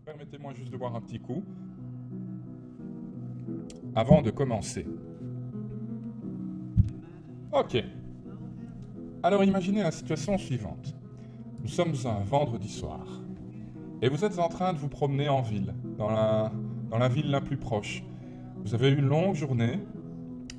Permettez-moi juste de boire un petit coup avant de commencer. Ok. Alors imaginez la situation suivante. Nous sommes un vendredi soir et vous êtes en train de vous promener en ville, dans la ville la plus proche. Vous avez eu une longue journée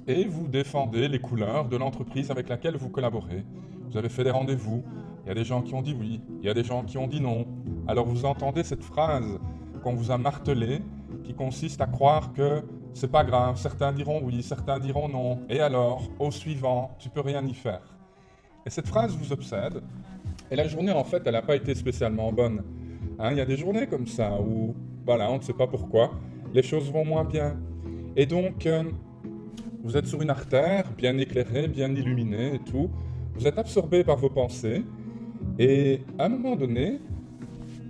et vous défendez les couleurs de l'entreprise avec laquelle vous collaborez. Vous avez fait des rendez-vous, il y a des gens qui ont dit oui, il y a des gens qui ont dit non. Alors vous entendez cette phrase qu'on vous a martelée, qui consiste à croire que c'est pas grave, certains diront oui, certains diront non, et alors, au suivant, tu peux rien y faire. Et cette phrase vous obsède, et la journée en fait, elle n'a pas été spécialement bonne. Hein, il y a des journées comme ça où, voilà, on ne sait pas pourquoi, les choses vont moins bien. Et donc, vous êtes sur une artère, bien éclairée, bien illuminée et tout. Vous êtes absorbé par vos pensées. Et à un moment donné,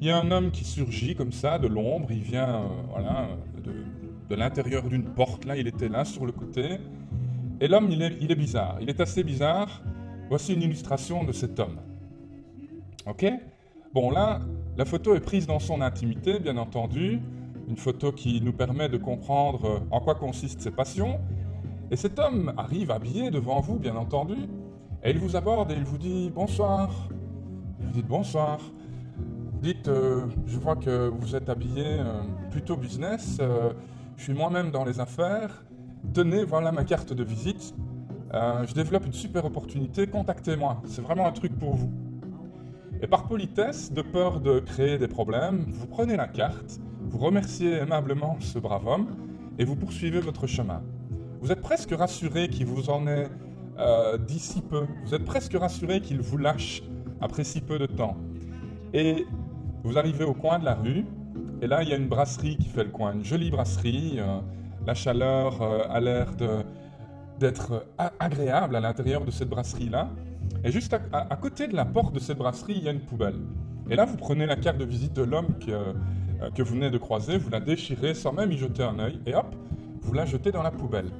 il y a un homme qui surgit comme ça de l'ombre. Il vient voilà, de l'intérieur d'une porte. Là, il était là sur le côté. Et l'homme, il est bizarre. Il est assez bizarre. Voici une illustration de cet homme. Ok? Bon, là, la photo est prise dans son intimité, bien entendu. Une photo qui nous permet de comprendre en quoi consistent ses passions. Et cet homme arrive habillé devant vous, bien entendu, et il vous aborde et il vous dit bonsoir. Vous dites bonsoir. Vous dites je vois que vous êtes habillé plutôt business. Je suis moi-même dans les affaires. Tenez, voilà ma carte de visite. Je développe une super opportunité. Contactez-moi. C'est vraiment un truc pour vous. Et par politesse, de peur de créer des problèmes, vous prenez la carte, vous remerciez aimablement ce brave homme et vous poursuivez votre chemin. Vous êtes presque rassuré qu'il vous en ait dit si peu. Vous êtes presque rassuré qu'il vous lâche après si peu de temps. Et vous arrivez au coin de la rue, et là il y a une brasserie qui fait le coin, une jolie brasserie. La chaleur a l'air d'être agréable à l'intérieur de cette brasserie-là. Et juste à côté de la porte de cette brasserie, il y a une poubelle. Et là, vous prenez la carte de visite de l'homme que vous venez de croiser, vous la déchirez sans même y jeter un œil, et hop, vous la jetez dans la poubelle.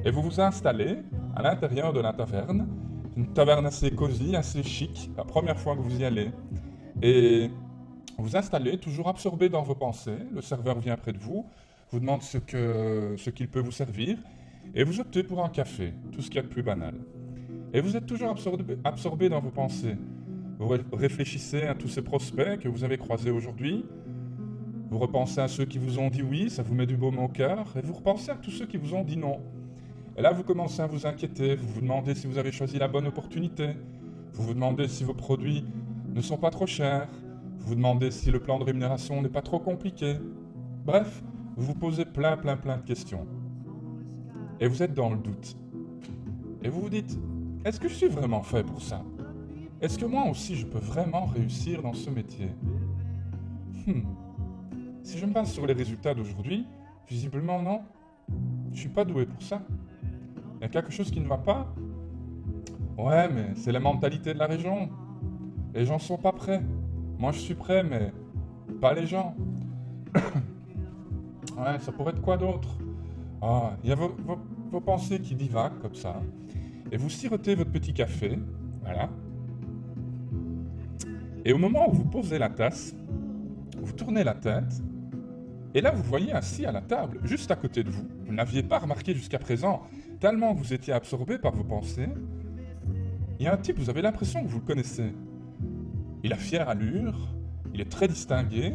Et vous vous installez à l'intérieur de la taverne, une taverne assez cosy, assez chic, la première fois que vous y allez. Et vous installez, toujours absorbé dans vos pensées, le serveur vient près de vous, vous demande ce qu'il peut vous servir, et vous optez pour un café, tout ce qu'il y a de plus banal. Et vous êtes toujours absorbé dans vos pensées. Vous réfléchissez à tous ces prospects que vous avez croisés aujourd'hui, vous repensez à ceux qui vous ont dit oui, ça vous met du baume au cœur, et vous repensez à tous ceux qui vous ont dit non. Et là, vous commencez à vous inquiéter, vous vous demandez si vous avez choisi la bonne opportunité, vous vous demandez si vos produits ne sont pas trop chers, vous vous demandez si le plan de rémunération n'est pas trop compliqué. Bref, vous vous posez plein de questions. Et vous êtes dans le doute. Et vous vous dites, est-ce que je suis vraiment fait pour ça? Est-ce que moi aussi je peux vraiment réussir dans ce métier? Si je me base sur les résultats d'aujourd'hui, visiblement non. Je suis pas doué pour ça. Il y a quelque chose qui ne va pas? Ouais, mais c'est la mentalité de la région. Les gens sont pas prêts. Moi je suis prêt, mais pas les gens. Ouais, ça pourrait être quoi d'autre? Ah, il y a vos pensées qui divaguent comme ça. Et vous sirotez votre petit café, voilà. Et au moment où vous posez la tasse, vous tournez la tête, et là vous voyez assis à la table, juste à côté de vous. Vous ne l'aviez pas remarqué jusqu'à présent, tellement vous étiez absorbé par vos pensées. Il y a un type, vous avez l'impression que vous le connaissez. Il a fière allure, il est très distingué,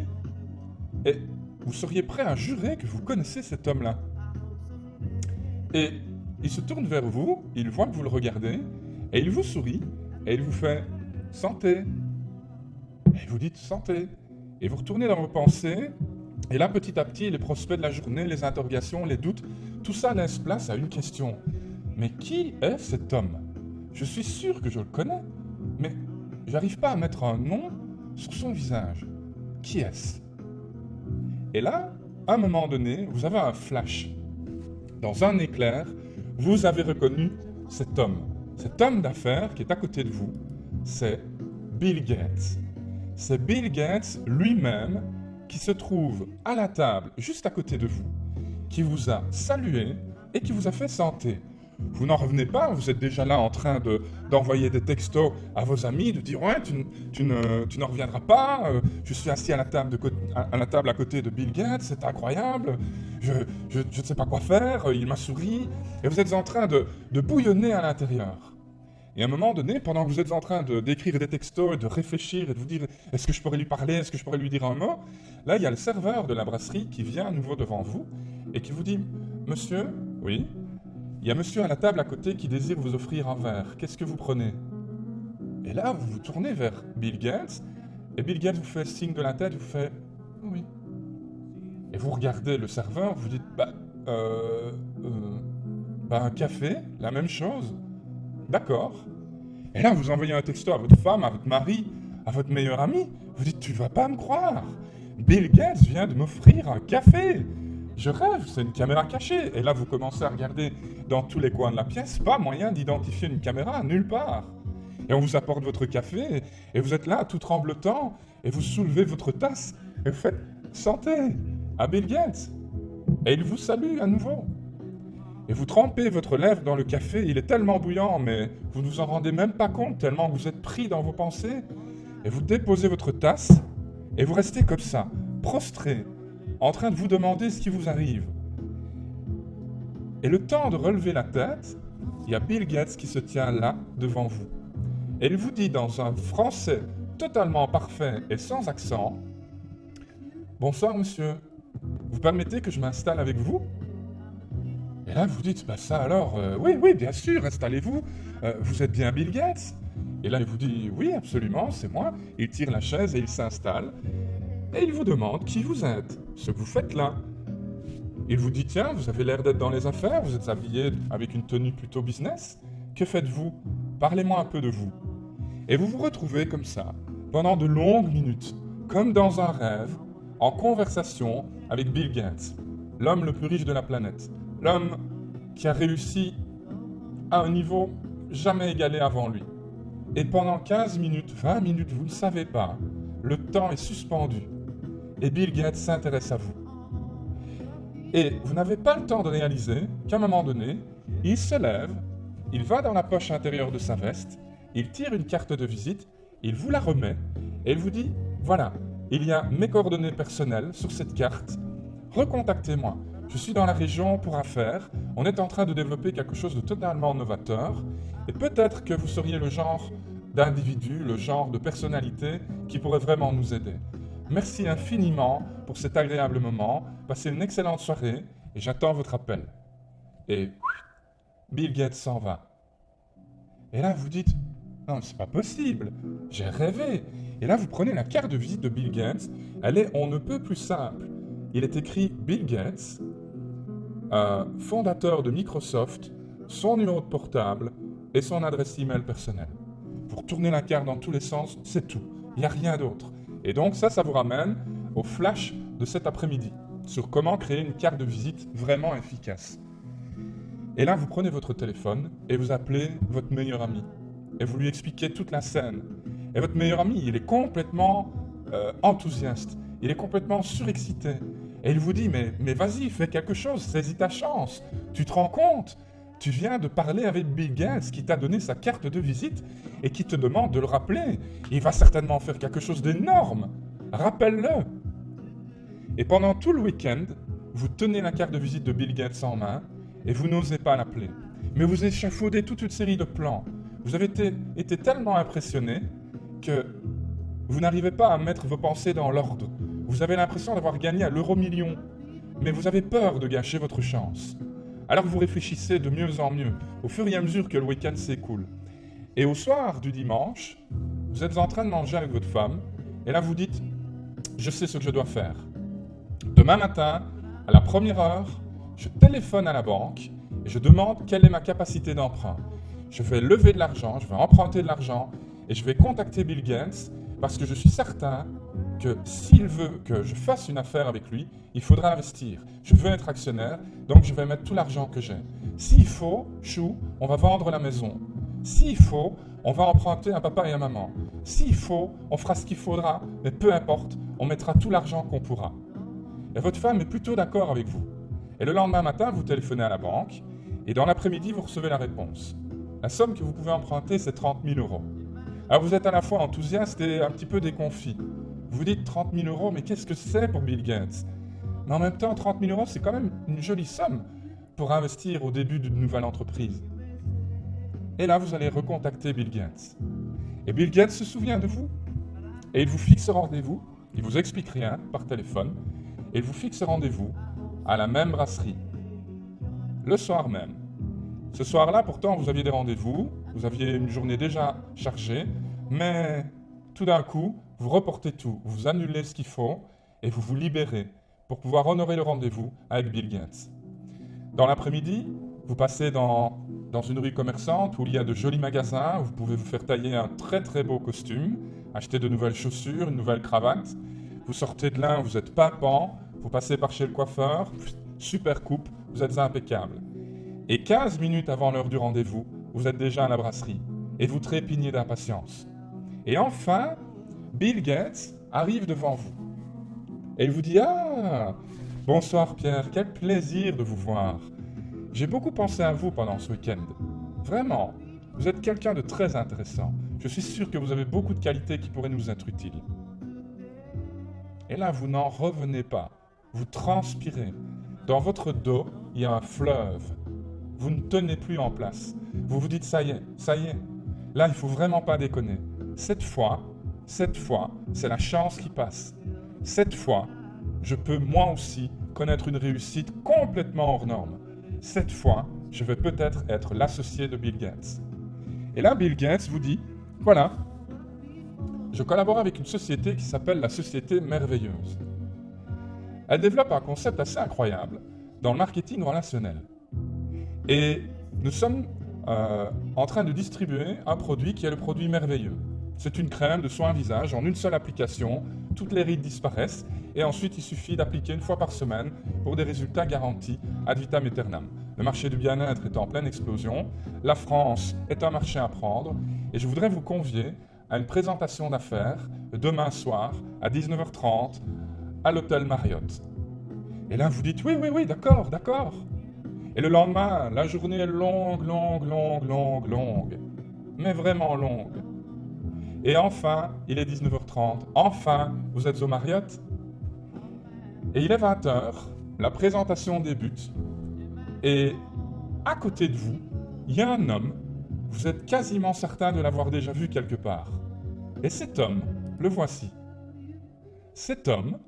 et vous seriez prêt à jurer que vous connaissez cet homme-là. Et il se tourne vers vous, il voit que vous le regardez, et il vous sourit, et il vous fait santé. Et vous dites santé. Et vous retournez dans vos pensées, et là petit à petit, les prospects de la journée, les interrogations, les doutes, tout ça laisse place à une question. Mais qui est cet homme? Je suis sûr que je le connais, mais j'arrive pas à mettre un nom sur son visage. Qui est-ce? Et là, à un moment donné, vous avez un flash. Dans un éclair, vous avez reconnu cet homme d'affaires qui est à côté de vous. C'est Bill Gates. C'est Bill Gates lui-même qui se trouve à la table juste à côté de vous, qui vous a salué et qui vous a fait santé. Vous n'en revenez pas, vous êtes déjà là en train d'envoyer des textos à vos amis, de dire ouais, tu ne reviendras pas, je suis assis à la table, à la table à côté de Bill Gates, c'est incroyable, je ne sais pas quoi faire, il m'a souri, et vous êtes en train de bouillonner à l'intérieur. Et à un moment donné, pendant que vous êtes en train d'écrire des textos et de réfléchir et de vous dire est-ce que je pourrais lui parler, est-ce que je pourrais lui dire un mot, là il y a le serveur de la brasserie qui vient à nouveau devant vous et qui vous dit monsieur, oui, il y a monsieur à la table à côté qui désire vous offrir un verre, qu'est-ce que vous prenez? Et là vous vous tournez vers Bill Gates et Bill Gates vous fait signe de la tête, vous fait oui. Et vous regardez le serveur, vous dites un café, la même chose. D'accord. Et là, vous envoyez un texto à votre femme, à votre mari, à votre meilleur ami. Vous dites, tu vas pas me croire. Bill Gates vient de m'offrir un café. Je rêve, c'est une caméra cachée. Et là, vous commencez à regarder dans tous les coins de la pièce. Pas moyen d'identifier une caméra, nulle part. Et on vous apporte votre café, et vous êtes là, tout tremblotant, et vous soulevez votre tasse, et vous faites santé à Bill Gates. Et il vous salue à nouveau. Et vous trempez votre lèvre dans le café, il est tellement bouillant, mais vous ne vous en rendez même pas compte, tellement vous êtes pris dans vos pensées. Et vous déposez votre tasse, et vous restez comme ça, prostré, en train de vous demander ce qui vous arrive. Et le temps de relever la tête, il y a Bill Gates qui se tient là, devant vous. Et il vous dit dans un français totalement parfait et sans accent, « Bonsoir monsieur, vous permettez que je m'installe avec vous ?» Et là, vous dites, ça alors, oui, bien sûr, installez-vous, vous êtes bien Bill Gates? Et là, il vous dit, oui, absolument, c'est moi. Il tire la chaise et il s'installe. Et il vous demande qui vous êtes, ce que vous faites là. Il vous dit, tiens, vous avez l'air d'être dans les affaires, vous êtes habillé avec une tenue plutôt business. Que faites-vous? Parlez-moi un peu de vous. Et vous vous retrouvez comme ça, pendant de longues minutes, comme dans un rêve, en conversation avec Bill Gates, l'homme le plus riche de la planète. L'homme qui a réussi à un niveau jamais égalé avant lui. Et pendant 15 minutes, 20 minutes, vous ne savez pas, le temps est suspendu. Et Bill Gates s'intéresse à vous. Et vous n'avez pas le temps de réaliser qu'à un moment donné, il se lève, il va dans la poche intérieure de sa veste, il tire une carte de visite, il vous la remet, et il vous dit, voilà, il y a mes coordonnées personnelles sur cette carte, recontactez-moi. Je suis dans la région pour affaires, on est en train de développer quelque chose de totalement novateur, et peut-être que vous seriez le genre d'individu, le genre de personnalité qui pourrait vraiment nous aider. Merci infiniment pour cet agréable moment, passez une excellente soirée, et j'attends votre appel. Et Bill Gates s'en va. Et là, vous dites, non, c'est pas possible, j'ai rêvé. Et là, vous prenez la carte de visite de Bill Gates, elle est on ne peut plus simple. Il est écrit Bill Gates, fondateur de Microsoft, son numéro de portable et son adresse email personnelle. Vous retournez la carte dans tous les sens, c'est tout. Il n'y a rien d'autre. Et donc ça vous ramène au flash de cet après-midi, sur comment créer une carte de visite vraiment efficace. Et là, vous prenez votre téléphone et vous appelez votre meilleur ami. Et vous lui expliquez toute la scène. Et votre meilleur ami, il est complètement enthousiaste. Il est complètement surexcité. Et il vous dit, mais vas-y, fais quelque chose, saisis ta chance. Tu te rends compte? Tu viens de parler avec Bill Gates qui t'a donné sa carte de visite et qui te demande de le rappeler. Il va certainement faire quelque chose d'énorme. Rappelle-le. Et pendant tout le week-end, vous tenez la carte de visite de Bill Gates en main et vous n'osez pas l'appeler. Mais vous échafaudez toute une série de plans. Vous avez été tellement impressionné que vous n'arrivez pas à mettre vos pensées dans l'ordre. Vous avez l'impression d'avoir gagné à l'euro-million, mais vous avez peur de gâcher votre chance. Alors vous réfléchissez de mieux en mieux, au fur et à mesure que le week-end s'écoule. Et au soir du dimanche, vous êtes en train de manger avec votre femme, et là vous dites « Je sais ce que je dois faire. Demain matin, à la première heure, je téléphone à la banque et je demande quelle est ma capacité d'emprunt. Je vais lever de l'argent, je vais emprunter de l'argent, et je vais contacter Bill Gates parce que je suis certain que s'il veut que je fasse une affaire avec lui, il faudra investir. Je veux être actionnaire, donc je vais mettre tout l'argent que j'ai. S'il faut, chou, on va vendre la maison. S'il faut, on va emprunter un papa et un maman. S'il faut, on fera ce qu'il faudra, mais peu importe, on mettra tout l'argent qu'on pourra. Et votre femme est plutôt d'accord avec vous. Et le lendemain matin, vous téléphonez à la banque, Et dans l'après-midi, vous recevez la réponse. La somme que vous pouvez emprunter, c'est 30 000 euros. Alors vous êtes à la fois enthousiaste et un petit peu déconfit. Vous vous dites 30 000 euros, mais qu'est-ce que c'est pour Bill Gates? Mais en même temps, 30 000 euros, c'est quand même une jolie somme pour investir au début d'une nouvelle entreprise. Et là, vous allez recontacter Bill Gates. Et Bill Gates se souvient de vous. Et il vous fixe rendez-vous, il vous explique rien par téléphone, et il vous fixe rendez-vous à la même brasserie, le soir même. Ce soir-là, pourtant, vous aviez des rendez-vous, vous aviez une journée déjà chargée, mais tout d'un coup, vous reportez tout, vous annulez ce qu'il faut, et vous vous libérez pour pouvoir honorer le rendez-vous avec Bill Gates. Dans l'après-midi, vous passez dans une rue commerçante où il y a de jolis magasins, où vous pouvez vous faire tailler un très très beau costume, acheter de nouvelles chaussures, une nouvelle cravate. Vous sortez de là, vous êtes pimpant, vous passez par chez le coiffeur, super coupe, vous êtes impeccable. Et 15 minutes avant l'heure du rendez-vous, vous êtes déjà à la brasserie et vous trépignez d'impatience. Et enfin, Bill Gates arrive devant vous. Et il vous dit « Ah, bonsoir Pierre, quel plaisir de vous voir. J'ai beaucoup pensé à vous pendant ce week-end. Vraiment, vous êtes quelqu'un de très intéressant. Je suis sûr que vous avez beaucoup de qualités qui pourraient nous être utiles. » Et là, vous n'en revenez pas. Vous transpirez. Dans votre dos, il y a un fleuve. Vous ne tenez plus en place. Vous vous dites « ça y est. Là, il ne faut vraiment pas déconner. Cette fois, c'est la chance qui passe. Cette fois, je peux moi aussi connaître une réussite complètement hors norme. Cette fois, je vais peut-être être l'associé de Bill Gates. » Et là, Bill Gates vous dit « Voilà, je collabore avec une société qui s'appelle la Société Merveilleuse. Elle développe un concept assez incroyable dans le marketing relationnel. Et nous sommes en train de distribuer un produit qui est le produit merveilleux. C'est une crème de soin visage en une seule application, toutes les rides disparaissent et ensuite il suffit d'appliquer une fois par semaine pour des résultats garantis ad vitam aeternam. Le marché du bien-être est en pleine explosion, la France est un marché à prendre et je voudrais vous convier à une présentation d'affaires demain soir à 19h30 à l'hôtel Marriott. Et là vous dites oui, d'accord. Et le lendemain, la journée est longue, mais vraiment longue. Et enfin, il est 19h30, enfin, vous êtes au Marriott. Et il est 20h, la présentation débute, et à côté de vous, il y a un homme, vous êtes quasiment certain de l'avoir déjà vu quelque part. Et cet homme, le voici. Cet homme,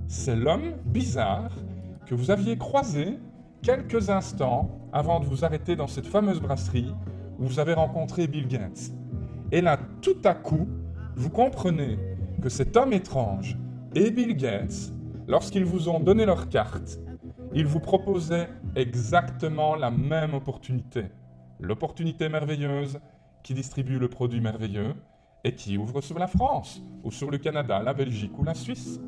c'est l'homme bizarre que vous aviez croisé quelques instants avant de vous arrêter dans cette fameuse brasserie où vous avez rencontré Bill Gates. Et là, tout à coup, vous comprenez que cet homme étrange et Bill Gates, lorsqu'ils vous ont donné leur carte, ils vous proposaient exactement la même opportunité. L'opportunité merveilleuse qui distribue le produit merveilleux et qui ouvre sur la France, ou sur le Canada, la Belgique ou la Suisse.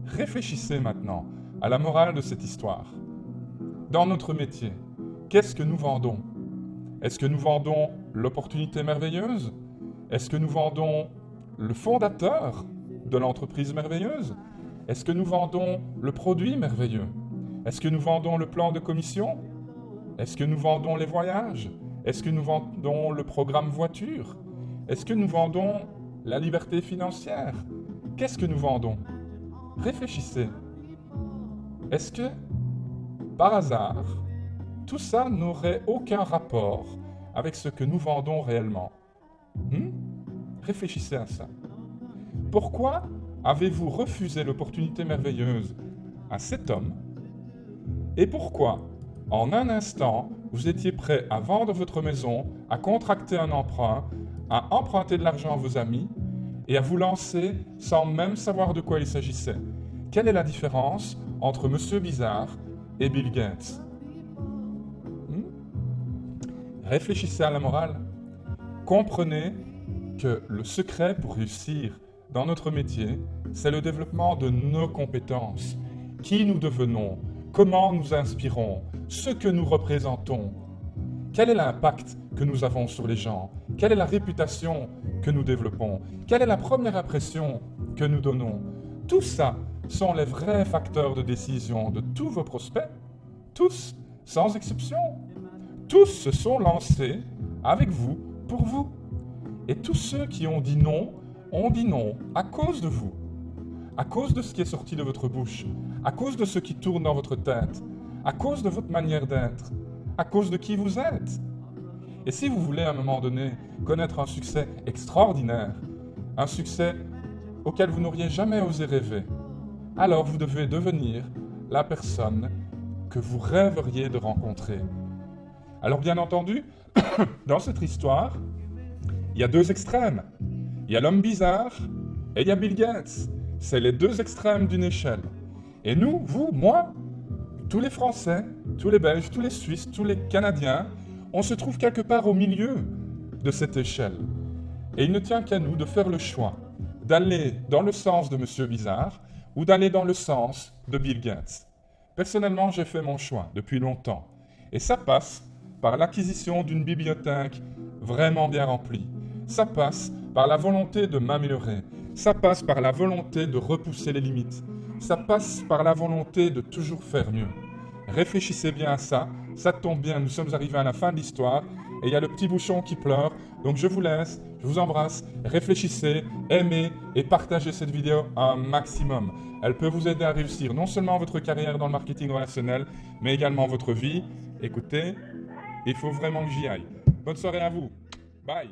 Réfléchissez maintenant à la morale de cette histoire. Dans notre métier, qu'est-ce que nous vendons ? Est-ce que nous vendons l'opportunité merveilleuse ? Est-ce que nous vendons le fondateur de l'entreprise merveilleuse ? Est-ce que nous vendons le produit merveilleux ? Est-ce que nous vendons le plan de commission ? Est-ce que nous vendons les voyages ? Est-ce que nous vendons le programme voiture ? Est-ce que nous vendons la liberté financière ? Qu'est-ce que nous vendons ? Réfléchissez. Est-ce que, par hasard, tout ça n'aurait aucun rapport avec ce que nous vendons réellement ? Réfléchissez à ça. Pourquoi avez-vous refusé l'opportunité merveilleuse à cet homme ? Et pourquoi, en un instant, vous étiez prêt à vendre votre maison, à contracter un emprunt, à emprunter de l'argent à vos amis et à vous lancer sans même savoir de quoi il s'agissait ? Quelle est la différence entre Monsieur Bizarre et Bill Gates ? Réfléchissez à la morale. Comprenez que le secret pour réussir dans notre métier, c'est le développement de nos compétences. Qui nous devenons, comment nous inspirons, ce que nous représentons. Quel est l'impact que nous avons sur les gens ? Quelle est la réputation que nous développons ? Quelle est la première impression que nous donnons ? Tout ça sont les vrais facteurs de décision de tous vos prospects. Tous sans exception. Tous se sont lancés avec vous, pour vous. Et tous ceux qui ont dit non à cause de vous. À cause de ce qui est sorti de votre bouche, à cause de ce qui tourne dans votre tête, à cause de votre manière d'être, à cause de qui vous êtes. Et si vous voulez à un moment donné connaître un succès extraordinaire, un succès auquel vous n'auriez jamais osé rêver, alors vous devez devenir la personne que vous rêveriez de rencontrer. Alors bien entendu, dans cette histoire, il y a deux extrêmes. Il y a l'homme bizarre et il y a Bill Gates. C'est les deux extrêmes d'une échelle. Et nous, vous, moi, tous les Français, tous les Belges, tous les Suisses, tous les Canadiens, on se trouve quelque part au milieu de cette échelle. Et il ne tient qu'à nous de faire le choix d'aller dans le sens de Monsieur Bizarre ou d'aller dans le sens de Bill Gates. Personnellement, j'ai fait mon choix depuis longtemps. Et ça passe par l'acquisition d'une bibliothèque vraiment bien remplie. Ça passe par la volonté de m'améliorer. Ça passe par la volonté de repousser les limites. Ça passe par la volonté de toujours faire mieux. Réfléchissez bien à ça. Ça tombe bien, nous sommes arrivés à la fin de l'histoire. Et il y a le petit bouchon qui pleure. Donc je vous laisse, je vous embrasse. Réfléchissez, aimez et partagez cette vidéo un maximum. Elle peut vous aider à réussir non seulement votre carrière dans le marketing relationnel, mais également votre vie. Écoutez, il faut vraiment que j'y aille. Bonne soirée à vous. Bye.